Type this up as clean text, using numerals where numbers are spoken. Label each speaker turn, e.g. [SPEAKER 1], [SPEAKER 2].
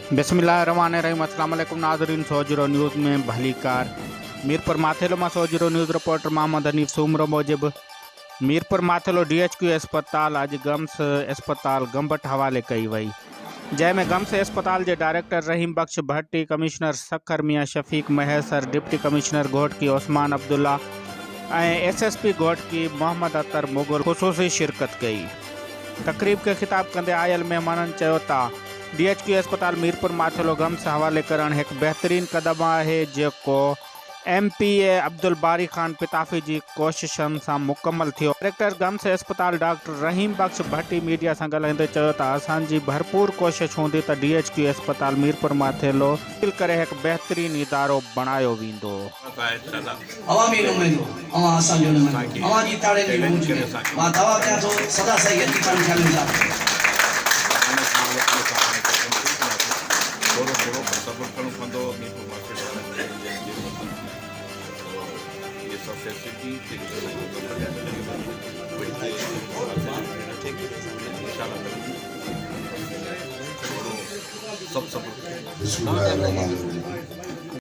[SPEAKER 1] बिस्मिल्लाहिर्रहमानिर्रहीम। अस्सलाम वालेकुम नाज़रीन। 100 न्यूज़ में भली कार। मीरपुर माथेलो में 100 न्यूज़ रिपोर्टर मोहम्मद हनीफ सूमरो मूजिब मीरपुर माथेलो DHQ अस्पताल अज गम्स अस्पताल गंबट हवाले कई वई, जैमें गम्स अस्पताल के डायरेक्टर रहीम बख्श भट्टी, कमिश्नर सखर मियाँ शफीक महसर, डिप्टी कमिश्नर घोटकी ओस्मान अब्दुल्ला और SSP घोटकी मोहम्मद अतर मुगल खुसूसी शिरकत कई। तकरीब के खिताब कंदे आयल मेहमानन चयोता DHQ अस्पताल मीरपुर माथेलो गम्स हवाले करण एक बेहतरीन कदम है जो MPA अब्दुल बारी खान पिताफी की कोशिशन से मुकम्मल थी। डायरेक्टर गम्स अस्पताल डॉक्टर रहीम बख्श भट्टी मीडिया से गलंदे असांजी भरपूर कोशिश होंदी तो DHQ अस्पताल मीरपुर माथेलो करे एक बेहतरीन इदारो बनायो वींदो।
[SPEAKER 2] अवामी नुमाइंदो अवा असांजो नुमाइंदो अवा जी ताड़े जी गूंज में मां दवा कया तो सदा सही अची कण ख्याल जा
[SPEAKER 3] थोरो सपोर्ट करणो पवंदो। मीरपुर मार्केट ये सब फैसिलिटी सब सपोर्ट।